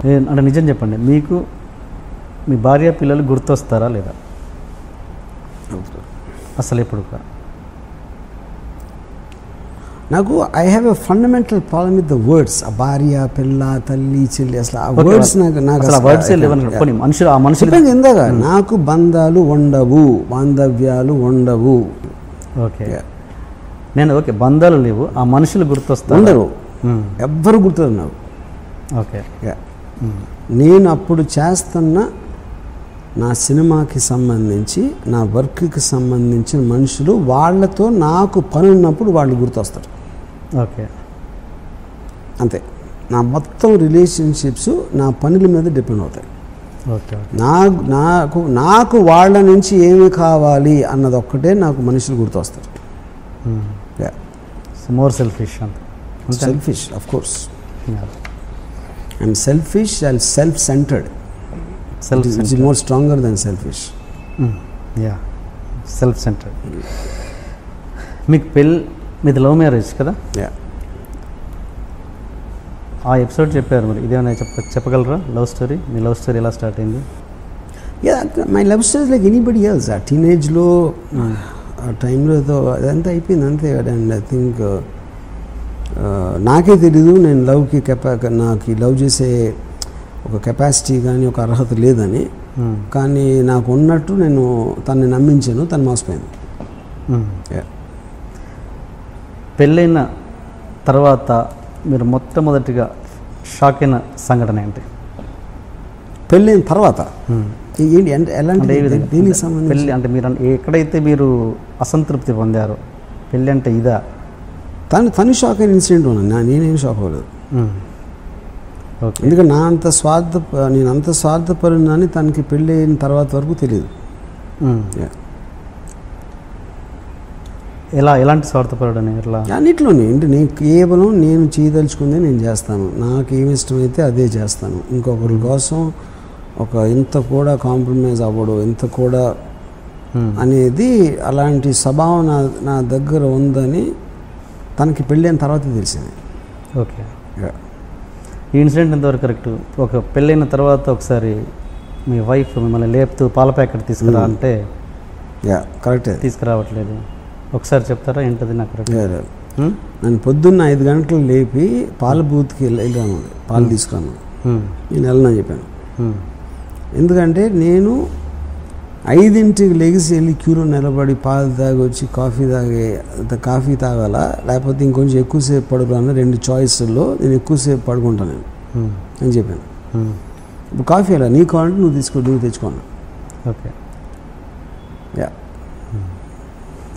అంటే నిజం చెప్పండి, మీకు మీ భార్య పిల్లలు గుర్తొస్తారా లేదా అసలు ఎప్పుడు? నాకు I have a fundamental problem with the words. ఆ భార్య, పిల్ల, తల్లి, చెల్లి, అసలు ఆ వర్డ్స్ నాకు ఇందాక నాకు బంధాలు ఉండవు, బాంధవ్యాలు ఉండవు. ఓకే, నేను ఓకే బంధాలు లేవు, ఆ మనుషులు గుర్తొస్తారు ఉండరు, ఎవ్వరు గుర్తున్నారు నాకు. ఓకే, నేను అప్పుడు చేస్తున్న నా సినిమాకి సంబంధించి, నా వర్క్కి సంబంధించిన మనుషులు, వాళ్ళతో నాకు పని ఉన్నప్పుడు వాళ్ళు గుర్తొస్తారు. ఓకే, అంతే. నా మొత్తం రిలేషన్షిప్స్ నా పనుల మీద డిపెండ్ అవుతాయి. ఓకే, నాకు వాళ్ళ నుంచి ఏమి కావాలి అన్నది ఒక్కటే నాకు మనుషులు గుర్తొస్తారు. మోర్ సెల్ఫిష్ అంత selfish of course. I'm selfish and self centred. It is more stronger than selfish. Yeah, self centered. మీకు మీది లవ్ మ్యారేజ్ కదా? Yeah. ఆ ఎపిసోడ్ చెప్పారు, మరి ఇదేమైనా చెప్పగలరా? లవ్ స్టోరీ, మీ లవ్ స్టోరీ ఎలా స్టార్ట్ అయింది? Yeah, my love story is like anybody else. ఆ టీనేజ్లో ఆ టైంలో అదంతా అయిపోయింది అంతే. అండ్ ఐ థింక్ నాకే తెలీదు నేను లవ్కి నాకు లవ్ చేసే ఒక కెపాసిటీ కానీ ఒక అర్హత లేదని. కానీ నాకు ఉన్నట్టు నేను తనని నమ్మించాను, తను మోసపోయింది. పెళ్ళైన తర్వాత మీరు మొట్టమొదటిగా షాక్ అయిన సంఘటన ఏంటి? పెళ్ళైన తర్వాత ఏంటి అంటే ఎలాంటి దీనికి సంబంధించి? పెళ్ళి అంటే మీరు ఎక్కడైతే మీరు అసంతృప్తి పొందారో, పెళ్ళి అంటే ఇదా? తను షాక్ అయిన ఇన్సిడెంట్ ఉన్నా, నేనేం షాక్ అవ్వలేదు. ఎందుకంటే నేను అంత స్వార్థపరునని తనకి పెళ్ళి అయిన తర్వాత వరకు తెలియదు. ఎలాంటి స్వార్థపరుడని? అన్నిట్లోనే అంటే నేను కేవలం నేను చేయదలుచుకుందే నేను చేస్తాను, నాకు ఏమి ఇష్టమైతే అదే చేస్తాను. ఇంకొకరి కోసం ఇంత కూడా కాంప్రమైజ్ అవ్వడు, ఇంత కూడా అనేది అలాంటి స్వభావం నా దగ్గర ఉందని తనకి పెళ్ళి అయిన తర్వాత తెలిసింది. ఓకే, ఈ ఇన్సిడెంట్ ఎంతవరకు కరెక్ట్? ఒక పెళ్ళైన తర్వాత ఒకసారి మీ వైఫ్ మిమ్మల్ని లేపుతూ పాల ప్యాకెట్ తీసుకురా అంటే కరెక్ట్ తీసుకురావట్లేదు, ఒకసారి చెప్తారా ఏంటది? నాకు కరెక్ట్. నన్ను పొద్దున్న 5 గంటలు లేపి పాల బూత్కి వెళ్ళాను, పాలు తీసుకురాను. నేను వెళ్ళనని చెప్పాను. ఎందుకంటే నేను 5ంటికి లెగిసి వెళ్ళి క్యూలో నిలబడి పాలు తాగి వచ్చి కాఫీ తాగాల, లేకపోతే ఇంకొంచెం ఎక్కువసేపు పడుకోవాలన్న 2 చాయిస్ల్లో నేను ఎక్కువసేపు పడుకుంటాను అని చెప్పాను. ఇప్పుడు కాఫీ అలా నీకు కావాలంటే నువ్వు తెచ్చుకోను. ఓకే,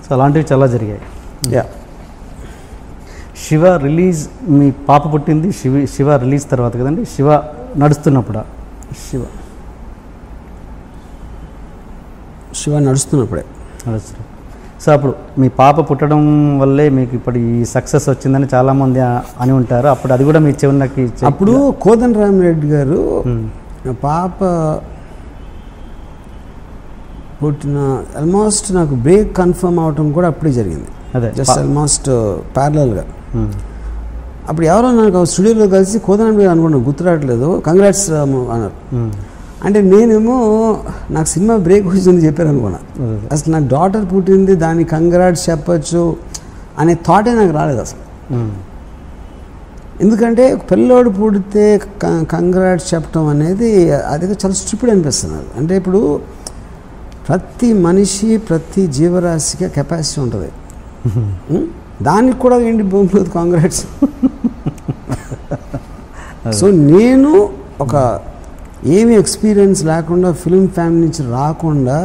సో అలాంటివి చాలా జరిగాయి. శివ రిలీజ్, మీ పాప పుట్టింది శివ రిలీజ్ తర్వాత కదండి? శివ నడుస్తున్నప్పుడా? శివ నడుస్తున్నప్పుడే. సో అప్పుడు మీ పాప పుట్టడం వల్లే మీకు ఇప్పుడు ఈ సక్సెస్ వచ్చిందని చాలామంది అని ఉంటారు. అప్పుడు అది కూడా మీ చెవునకి అప్పుడు కోదండరామిరెడ్డి గారు పాప పుట్టిన ఆల్మోస్ట్ నాకు బ్రేక్ కన్ఫర్మ్ అవటం కూడా అప్పుడే జరిగింది. అదే జస్ట్ ఆల్మోస్ట్ ప్యారలల్గా. అప్పుడు ఎవరో నాకు స్టూడియోలో కలిసి కోదండరామిరెడ్డి గారు అనుకున్నాను, గుర్తురావట్లేదు, కంగ్రాట్స్ అన్నారు. అంటే నేనేమో నాకు సినిమా బ్రేక్ వచ్చింది చెప్పారు అనుకున్నా. అసలు నాకు డాటర్ పుట్టింది, దానికి కంగ్రాట్స్ చెప్పచ్చు అనే థాటే నాకు రాలేదు అసలు. ఎందుకంటే పిల్లోడు పుడితే కంగ్రాట్స్ చెప్పడం అనేది అది చాలా స్టూపిడ్ అనిపిస్తుంది. అంటే ఇప్పుడు ప్రతి మనిషి, ప్రతి జీవరాశికి కెపాసిటీ ఉంటుంది. దానికి కూడా ఏంటి భూమిలో కాంగ్రాట్స్. సో నేను ఏమీ ఎక్స్పీరియన్స్ లేకుండా ఫిల్మ్ ఫ్యామిలీ నుంచి రాకుండా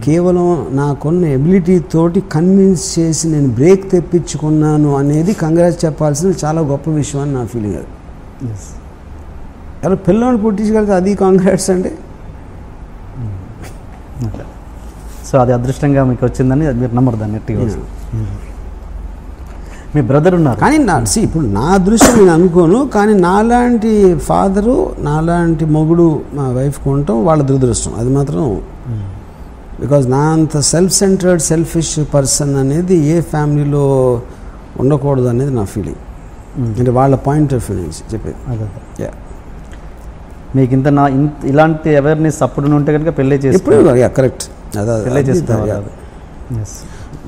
కేవలం నాకున్న ఎబిలిటీ తోటి కన్విన్స్ చేసి నేను బ్రేక్ తెప్పించుకున్నాను అనేది కంగ్రాట్స్ చెప్పాల్సిన చాలా గొప్ప విషయం అని నా ఫీలింగ్. అది ఎవరు పిల్లల్ని పుట్టించగలిగితే అది కాంగ్రాట్స్ అంటే. సో అది అదృష్టంగా మీకు వచ్చిందని మీరు నమ్మరు దాన్ని. మీ బ్రదర్ ఉన్నారు కానీ ఇప్పుడు నా అదృష్టం నేను అనుకోను, కానీ నాలాంటి ఫాదరు, నాలాంటి మొగుడు మా వైఫ్కి ఉండటం వాళ్ళ దురదృష్టం. అది మాత్రం బికాజ్ నా అంత సెల్ఫ్ సెంటర్డ్ సెల్ఫిష్ పర్సన్ అనేది ఏ ఫ్యామిలీలో ఉండకూడదు అనేది నా ఫీలింగ్. అంటే వాళ్ళ పాయింట్ ఆఫ్ వ్యూ నుంచి చెప్పేది. మీకు ఇలాంటి అవేర్నెస్ అప్పుడు ఉంటే కనుక పెళ్ళి చేసి ఎప్పుడు కరెక్ట్ పెళ్ళి చేస్తారు.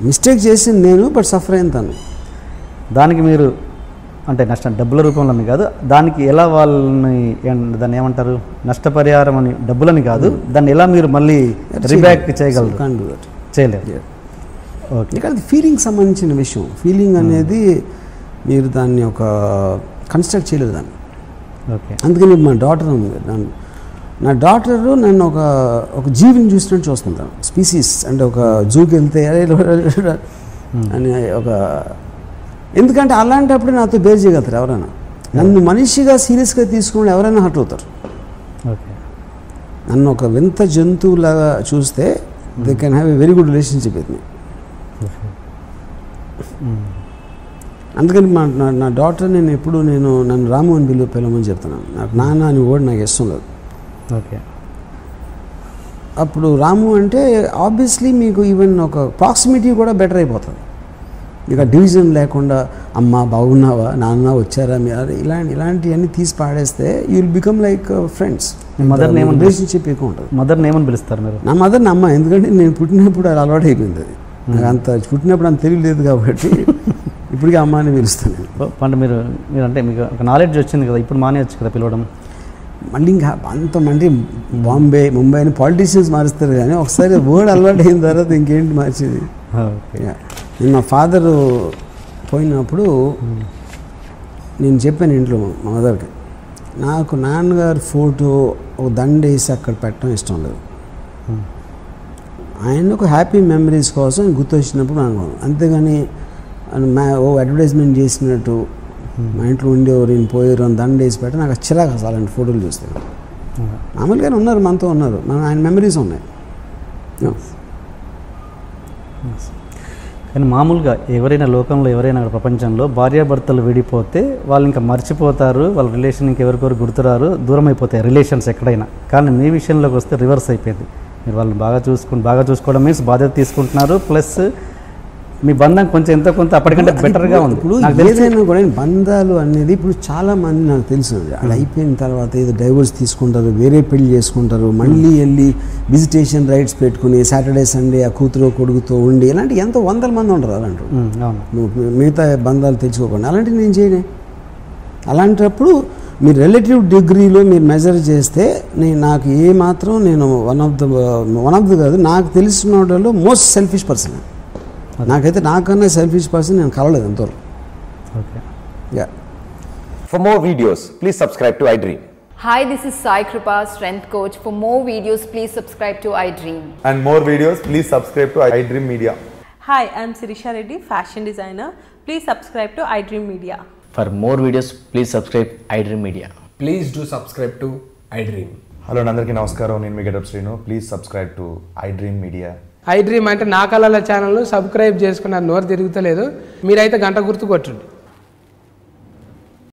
మిస్టేక్ చేసింది నేను, బట్ సఫర్ అయిన తను. దానికి మీరు అంటే నష్టం డబ్బుల రూపంలోని కాదు, దానికి ఎలా వాళ్ళని దాన్ని ఏమంటారు నష్టపరిహారం అని డబ్బులని కాదు, దాన్ని ఎలా మీరు మళ్ళీ రీబ్యాక్ చేయగలరు? చేయలేరు. ఓకే, ఇక అది ఫీలింగ్ సంబంధించిన విషయం. ఫీలింగ్ అనేది మీరు దాన్ని ఒక కన్స్ట్రక్ట్ చేయలేదు దాన్ని. ఓకే, అందుకని మా డాటర్ ఉంది, నా డాటరు నన్ను ఒక జీవిని చూసినట్టు చూస్తుంటాను. స్పీసీస్ అంటే ఒక జూకి వెళ్తే అని ఒక, ఎందుకంటే అలాంటప్పుడు నాతో బేర్ చేయగలుగుతారు ఎవరైనా. నన్ను మనిషిగా సీరియస్గా తీసుకుని ఎవరైనా హర్ట్ అవుతారు. ఓకే, నన్ను ఒక వింత జంతువులాగా చూస్తే they can have a very good relationship with me. అందుకని నా డాటర్ నేను ఎప్పుడు నన్ను రాము అని పిలవమని చెప్తున్నాను. నాకు నాన్న అని వర్డ్ నాకు ఇష్టం లేదు. ఓకే, అప్పుడు రాము అంటే ఆబ్వియస్లీ మీకు ఈవెన్ ఒక ప్రాక్సిమిటీ కూడా బెటర్ అయిపోతుంది. ఇక డివిజన్ లేకుండా అమ్మ బాగున్నావా, నాన్న వచ్చారా, ఇలాంటివన్నీ తీసి పాడేస్తే you will become like friends. Mother relationship ఎక్కువ ఉంటుంది. మదర్ నేమని పిలుస్తారు మీరు? నా మదర్ నా అమ్మ, ఎందుకంటే నేను పుట్టినప్పుడు అది అలవాటు అయిపోయింది. అది నాకు అంత పుట్టినప్పుడు అంత తెలియలేదు కాబట్టి ఇప్పటికీ అమ్మ అని పిలుస్తాను. అంటే మీరు అంటే మీకు ఒక నాలెడ్జ్ వచ్చింది కదా, ఇప్పుడు మానేయచ్చు కదా పిలవడం? మళ్ళీ ఇంకా అంతమంది బాంబే ముంబై అని పాలిటీషియన్స్ మారుస్తారు, కానీ ఒకసారి వర్డ్ అలవాటు అయిన తర్వాత ఇంకేంటి మార్చేది. నేను మా ఫాదరు పోయినప్పుడు నేను చెప్పాను ఇంట్లో మా మదర్కి, నాకు నాన్నగారు ఫోటో ఒక దండ వేసి అక్కడ పెట్టడం ఇష్టం లేదు. ఆయన ఒక హ్యాపీ మెమరీస్ కోసం గుర్తొచ్చినప్పుడు అనుకోను, అంతేగాని అడ్వర్టైజ్మెంట్ చేసినట్టు మా ఇంట్లో ఉండేవారు నేను పోయారు అని దండ వేసి పెట్టి నాకు చిరాకు అసలు అలాంటి ఫోటోలు చూస్తే. మామూలుగానే ఉన్నారు, మనతో ఉన్నారు, ఆయన మెమరీస్ ఉన్నాయి. కానీ మామూలుగా ఎవరైనా లోకంలో ఎవరైనా ప్రపంచంలో భార్యాభర్తలు విడిపోతే వాళ్ళు ఇంకా మర్చిపోతారు, వాళ్ళ రిలేషన్ ఇంకెవరికొరు గుర్తురారు, దూరం అయిపోతాయి రిలేషన్స్ ఎక్కడైనా. కానీ మీ విషయంలోకి వస్తే రివర్స్ అయిపోయింది. మీరు వాళ్ళని బాగా చూసుకోవడం మీన్స్ బాధ్యత తీసుకుంటున్నారు, ప్లస్ మీ బంధం కొంచెం ఎంతో కొంత అప్పటికంటే బెటర్గా ఉంది. ఇప్పుడు ఏదైనా కూడా బంధాలు అనేది ఇప్పుడు చాలామంది నాకు తెలుసు అది అయిపోయిన తర్వాత ఏదో డైవర్స్ తీసుకుంటారు, వేరే పెళ్లి చేసుకుంటారు, మళ్ళీ వెళ్ళి విజిటేషన్ రైట్స్ పెట్టుకుని సాటర్డే సండే ఆ కూతురు కొడుకుతో ఉండి ఇలాంటి ఎంతో వందల మంది ఉంటారు అలాంటి. మిగతా బంధాలు తెచ్చుకోకుండా అలాంటివి నేను చేయనే. అలాంటప్పుడు మీరు రిలేటివ్ డిగ్రీలో మీరు మెజర్ చేస్తే నాకు ఏమాత్రం నేను వన్ ఆఫ్ ద కాదు, నాకు తెలిసిన వాళ్ళలో మోస్ట్ సెల్ఫిష్ పర్సన్. నాకైతే నాకన్నా సెల్ఫిష్ పర్సన్ నేను కలవలేదు ఎంతవరకు. Okay, yeah. For more videos, please subscribe to iDream. Hi, this is Sai Kripa, Strength Coach. For more videos, please subscribe to iDream. And more videos, please subscribe to iDream Media. Hi, I'm Sirisha Reddy, fashion designer. Please subscribe to iDream Media. For more videos, please subscribe iDream Media. Please do subscribe to iDream. Hello, అందరికీ నమస్కారం. నేను మీ Getup Srinu. Please subscribe to iDream Media. iDream అంటే నా కళల ఛానల్ను subscribe చేసుకున్న నోరు తిరుగుతలేదు, మీరైతే గంట గుర్తు కొట్టండి.